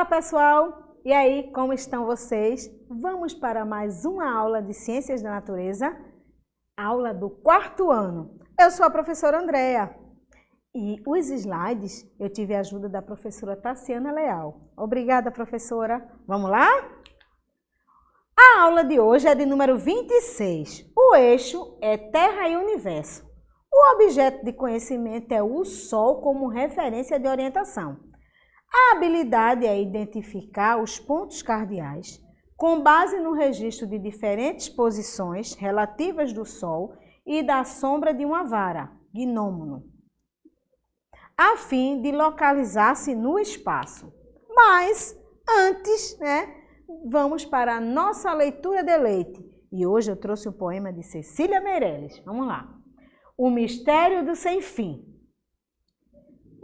Olá, pessoal! E aí, como estão vocês? Vamos para mais uma aula de Ciências da Natureza, aula do 4º ano. Eu sou a professora Andréa e os slides eu tive a ajuda da professora Tassiana Leal. Obrigada, professora. Vamos lá? A aula de hoje é de número 26. O eixo é Terra e Universo. O objeto de conhecimento é o Sol como referência de orientação. A habilidade é identificar os pontos cardeais com base no registro de diferentes posições relativas do Sol e da sombra de uma vara, gnômono, a fim de localizar-se no espaço. Mas antes, vamos para a nossa leitura de leite. E hoje eu trouxe o poema de Cecília Meirelles. Vamos lá. O mistério do sem fim.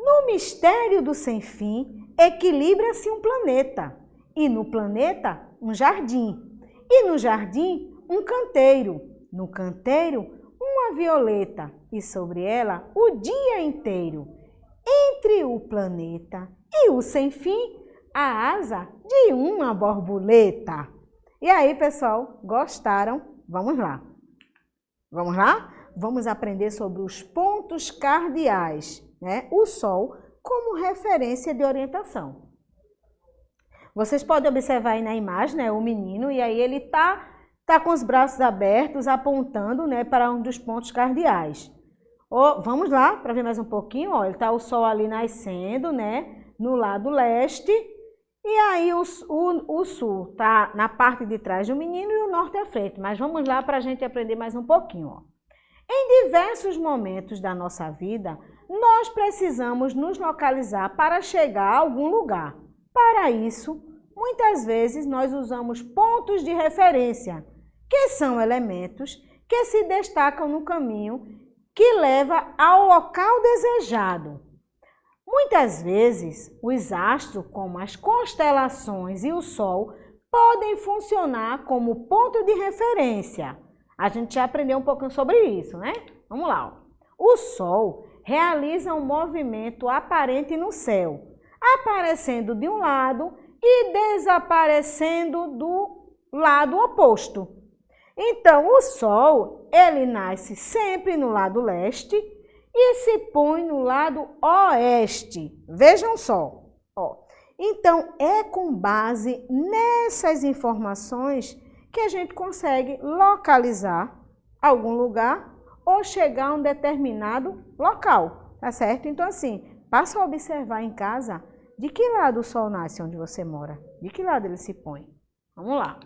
No mistério do sem fim, equilibra-se um planeta, e no planeta, um jardim, e no jardim, um canteiro, no canteiro, uma violeta, e sobre ela, o dia inteiro. Entre o planeta e o sem fim, a asa de uma borboleta. E aí, pessoal, gostaram? Vamos lá. Vamos lá? Vamos aprender sobre os pontos cardeais, o Sol como referência de orientação. Vocês podem observar aí na imagem, o menino, e aí ele tá com os braços abertos, apontando, para um dos pontos cardeais. Vamos lá, para ver mais um pouquinho, ele tá o Sol ali nascendo, no lado leste, e aí o Sul tá na parte de trás do menino e o Norte à frente. Mas vamos lá para a gente aprender mais um pouquinho, Em diversos momentos da nossa vida, nós precisamos nos localizar para chegar a algum lugar. Para isso, muitas vezes nós usamos pontos de referência, que são elementos que se destacam no caminho que leva ao local desejado. Muitas vezes, os astros, como as constelações e o Sol, podem funcionar como ponto de referência. A gente já aprendeu um pouquinho sobre isso, Vamos lá. O Sol realiza um movimento aparente no céu, aparecendo de um lado e desaparecendo do lado oposto. Então, o Sol, ele nasce sempre no lado leste e se põe no lado oeste. Vejam só. Então, é com base nessas informações que a gente consegue localizar algum lugar ou chegar a um determinado local, tá certo? Então, assim, passa a observar em casa de que lado o Sol nasce onde você mora, de que lado ele se põe. Vamos lá.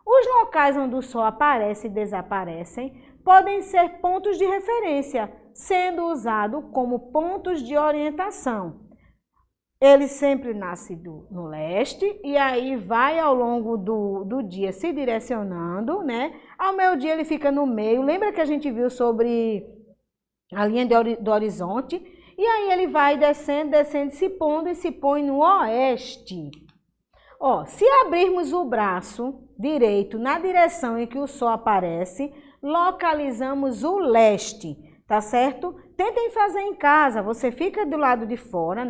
Os locais onde o Sol aparece e desaparecem podem ser pontos de referência, sendo usado como pontos de orientação. Ele sempre nasce no leste e aí vai ao longo do dia se direcionando, Ao meio-dia ele fica no meio. Lembra que a gente viu sobre a linha do horizonte? E aí ele vai descendo, se pondo e se põe no oeste. Se abrirmos o braço direito na direção em que o Sol aparece, localizamos o leste, tá certo? Tentem fazer em casa, você fica do lado de fora,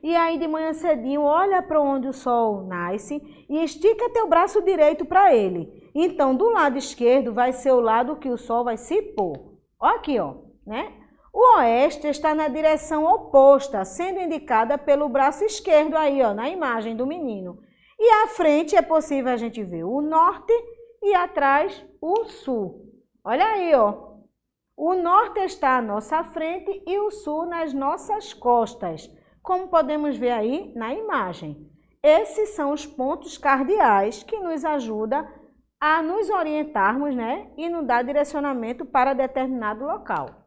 E aí de manhã cedinho, olha para onde o Sol nasce e estica teu braço direito para ele. Então, do lado esquerdo vai ser o lado que o Sol vai se pôr. Aqui, O oeste está na direção oposta, sendo indicada pelo braço esquerdo aí, na imagem do menino. E à frente é possível a gente ver o norte e atrás o sul. Olha aí, O norte está à nossa frente e o sul nas nossas costas, como podemos ver aí na imagem. Esses são os pontos cardeais que nos ajudam a nos orientarmos, e nos dar direcionamento para determinado local.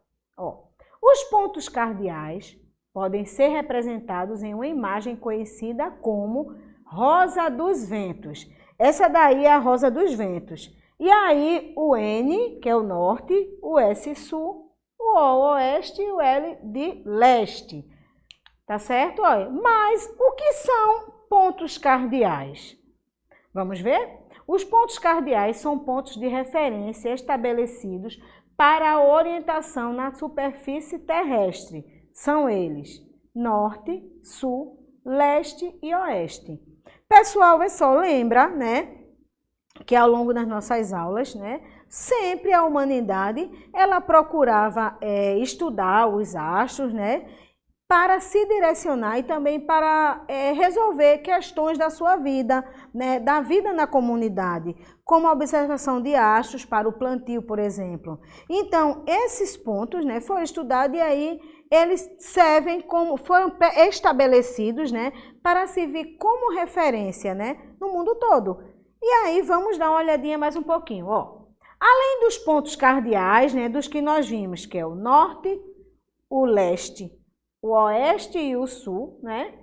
Os pontos cardeais podem ser representados em uma imagem conhecida como Rosa dos Ventos. Essa daí é a Rosa dos Ventos. E aí o N, que é o norte, o S sul, o O oeste e o L de leste. Tá certo? Mas o que são pontos cardeais? Vamos ver? Os pontos cardeais são pontos de referência estabelecidos para a orientação na superfície terrestre. São eles norte, sul, leste e oeste. Pessoal, é só lembra, né, que ao longo das nossas aulas, né, sempre a humanidade ela procurava estudar os astros, né, para se direcionar e também para resolver questões da sua vida, né, da vida na comunidade, como a observação de astros para o plantio, por exemplo. Então, esses pontos, né, foram estudados e aí eles servem como, foram estabelecidos, né, para servir como referência, né, no mundo todo. E aí vamos dar uma olhadinha mais um pouquinho, ó. Além dos pontos cardeais, né, dos que nós vimos, que é o norte, o leste, o oeste e o sul, né?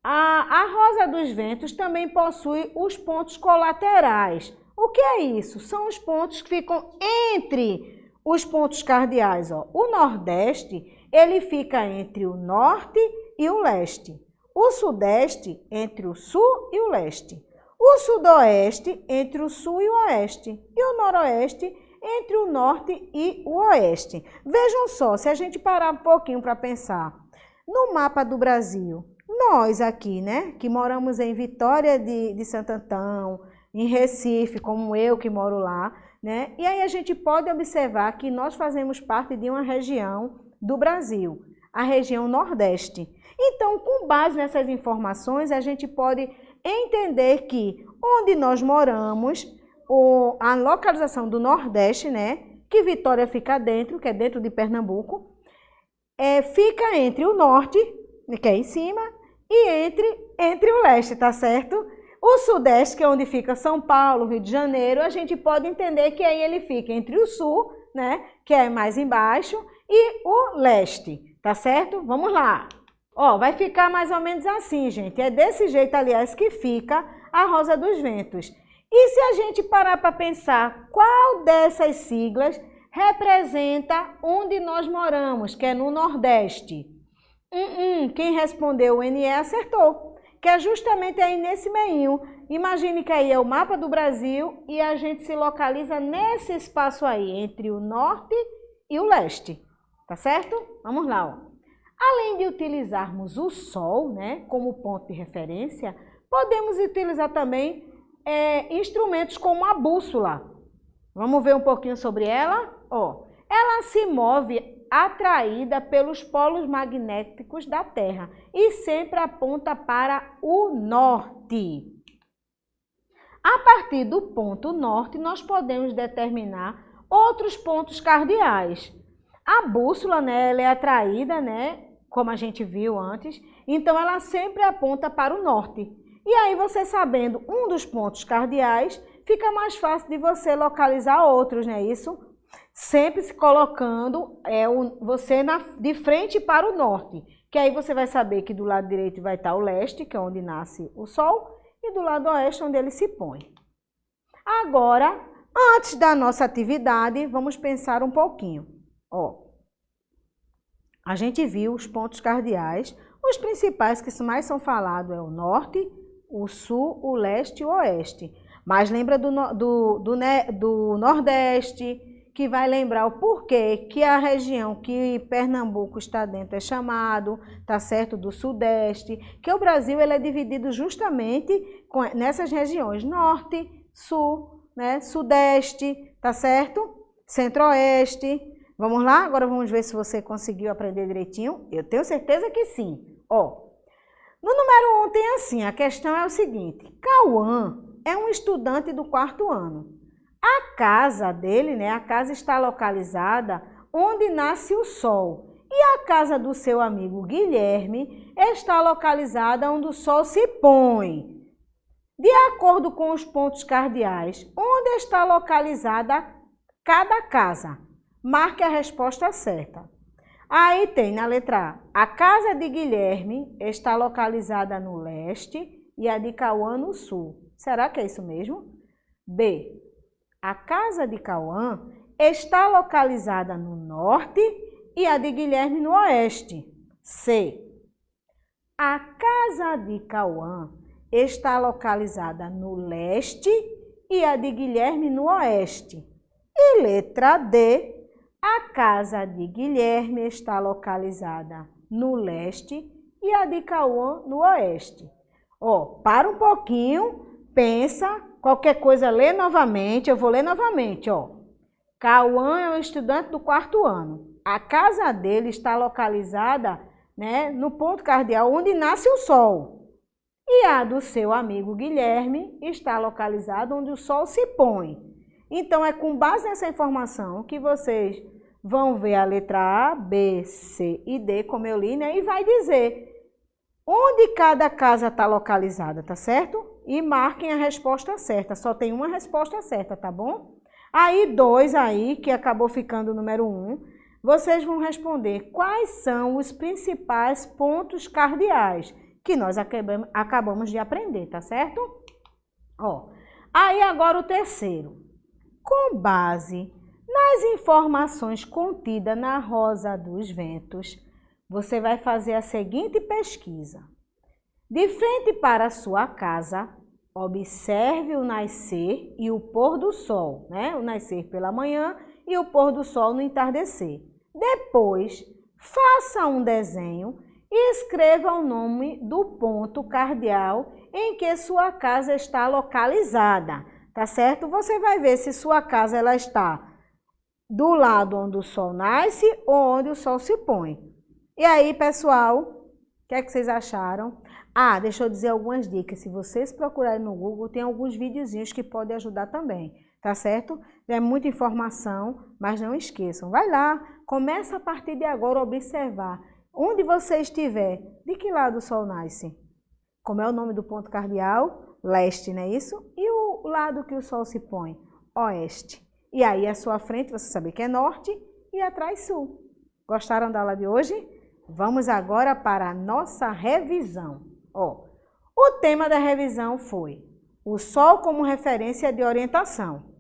A rosa dos ventos também possui os pontos colaterais. O que é isso? São os pontos que ficam entre os pontos cardeais, ó. O nordeste, ele fica entre o norte e o leste. O sudeste, entre o sul e o leste. O sudoeste, entre o sul e o oeste. E o noroeste, entre o norte e o oeste. Vejam só, se a gente parar um pouquinho para pensar, no mapa do Brasil, nós aqui, né, que moramos em Vitória de Santo Antão, em Recife, como eu que moro lá, né, e aí a gente pode observar que nós fazemos parte de uma região do Brasil, a região Nordeste. Então, com base nessas informações, a gente pode entender que onde nós moramos, a localização do Nordeste, né, que Vitória fica dentro, que é dentro de Pernambuco, fica entre o norte, que é em cima, e entre o leste, tá certo? O sudeste, que é onde fica São Paulo, Rio de Janeiro, a gente pode entender que aí ele fica entre o sul, né, que é mais embaixo, e o leste, tá certo? Vamos lá. Ó, vai ficar mais ou menos assim, gente. É desse jeito, aliás, que fica a rosa dos ventos. E se a gente parar para pensar qual dessas siglas representa onde nós moramos, que é no Nordeste? Quem respondeu o NE acertou, que é justamente aí nesse meinho. Imagine que aí é o mapa do Brasil e a gente se localiza nesse espaço aí, entre o norte e o leste, tá certo? Vamos lá, ó. Além de utilizarmos o Sol, né, como ponto de referência, podemos utilizar também instrumentos como a bússola. Vamos ver um pouquinho sobre ela? Ó, ela se move atraída pelos polos magnéticos da Terra e sempre aponta para o norte. A partir do ponto norte, nós podemos determinar outros pontos cardeais. A bússola, né, ela é atraída, né, como a gente viu antes, então ela sempre aponta para o norte. E aí você sabendo um dos pontos cardeais, fica mais fácil de você localizar outros, não é isso? Sempre se colocando você de frente para o norte, que aí você vai saber que do lado direito vai estar o leste, que é onde nasce o Sol, e do lado oeste, onde ele se põe. Agora, antes da nossa atividade, vamos pensar um pouquinho. Ó, a gente viu os pontos cardeais, os principais que mais são falados é o norte, o sul, o leste e o oeste. Mas lembra do nordeste, que vai lembrar o porquê que a região que Pernambuco está dentro é chamado, tá certo, do sudeste, que o Brasil ele é dividido justamente nessas regiões, norte, sul, né, sudeste, tá certo, centro-oeste. Vamos lá? Agora vamos ver se você conseguiu aprender direitinho. Eu tenho certeza que sim. Ó, no número 1 tem assim, a questão é o seguinte, Cauã é um estudante do 4º ano. A casa dele, né, a casa está localizada onde nasce o Sol. E a casa do seu amigo Guilherme está localizada onde o Sol se põe. De acordo com os pontos cardeais, onde está localizada cada casa? Marque a resposta certa. Aí tem na letra A casa de Guilherme está localizada no leste e a de Cauã no sul. Será que é isso mesmo? B. A casa de Cauã está localizada no norte e a de Guilherme no oeste. C. A casa de Cauã está localizada no leste e a de Guilherme no oeste. E letra D. A casa de Guilherme está localizada no leste e a de Cauã no oeste. Ó, para um pouquinho, pensa, qualquer coisa lê novamente, eu vou ler novamente, ó. Cauã é um estudante do 4º ano. A casa dele está localizada, né, no ponto cardeal onde nasce o sol. E a do seu amigo Guilherme está localizada onde o sol se põe. Então, é com base nessa informação que vocês vão ver a letra A, B, C e D, como eu li, né, e vai dizer onde cada casa está localizada, tá certo? E marquem a resposta certa, só tem uma resposta certa, tá bom? Aí, 2 aí, que acabou ficando o número 1, vocês vão responder quais são os principais pontos cardeais que nós acabamos de aprender, tá certo? Ó, aí agora o terceiro. Com base nas informações contidas na Rosa dos Ventos, você vai fazer a seguinte pesquisa. De frente para a sua casa, observe o nascer e o pôr do sol, né? O nascer pela manhã e o pôr do sol no entardecer. Depois, faça um desenho e escreva o nome do ponto cardeal em que sua casa está localizada, tá certo? Você vai ver se sua casa ela está do lado onde o sol nasce ou onde o sol se põe. E aí, pessoal, o que é que vocês acharam? Ah, deixa eu dizer algumas dicas. Se vocês procurarem no Google, tem alguns videozinhos que podem ajudar também, tá certo? É muita informação, mas não esqueçam. Vai lá, começa a partir de agora a observar. Onde você estiver, de que lado o sol nasce? Como é o nome do ponto cardeal? Leste, não é isso? E o lado que o sol se põe? Oeste. E aí, à sua frente, você sabe que é norte e atrás sul. Gostaram da aula de hoje? Vamos agora para a nossa revisão. Ó, o tema da revisão foi o sol como referência de orientação.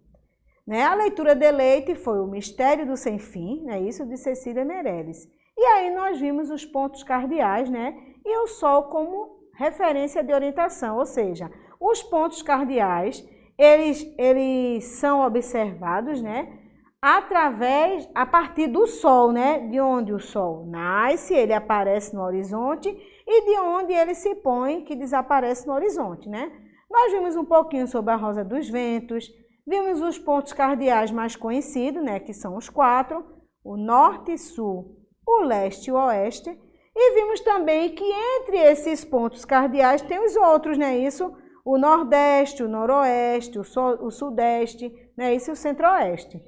Né? A leitura de Leite foi O Mistério do Sem Fim, né? Isso de Cecília Meirelles. E aí nós vimos os pontos cardeais, né? E o sol como referência de orientação, ou seja, os pontos cardeais, eles são observados, né? A partir do sol, né? De onde o sol nasce, ele aparece no horizonte, e de onde ele se põe, que desaparece no horizonte, né? Nós vimos um pouquinho sobre a Rosa dos Ventos, vimos os pontos cardeais mais conhecidos, né? Que são os 4, o norte, sul, o leste e o oeste. E vimos também que entre esses pontos cardeais tem os outros, né? Isso, o nordeste, o noroeste, o sudeste, né? Isso e o centro-oeste.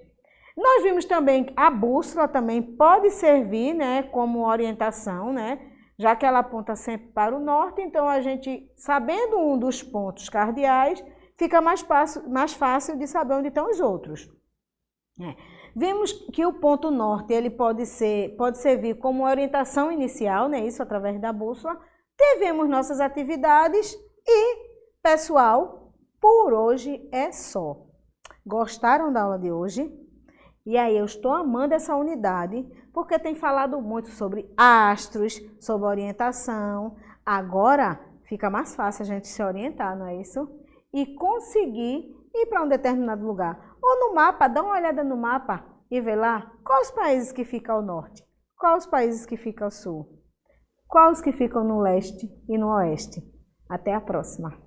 Nós vimos também que a bússola também pode servir, né, como orientação, né, já que ela aponta sempre para o norte, então a gente, sabendo um dos pontos cardeais, fica mais fácil de saber onde estão os outros. Vimos que o ponto norte ele pode servir como orientação inicial, né, isso através da bússola. Tivemos nossas atividades e, pessoal, por hoje é só. Gostaram da aula de hoje? E aí, eu estou amando essa unidade, porque tem falado muito sobre astros, sobre orientação. Agora, fica mais fácil a gente se orientar, não é isso? E conseguir ir para um determinado lugar. Ou no mapa, dá uma olhada no mapa e vê lá quais os países que ficam ao norte, quais os países que ficam ao sul, quais que ficam no leste e no oeste. Até a próxima!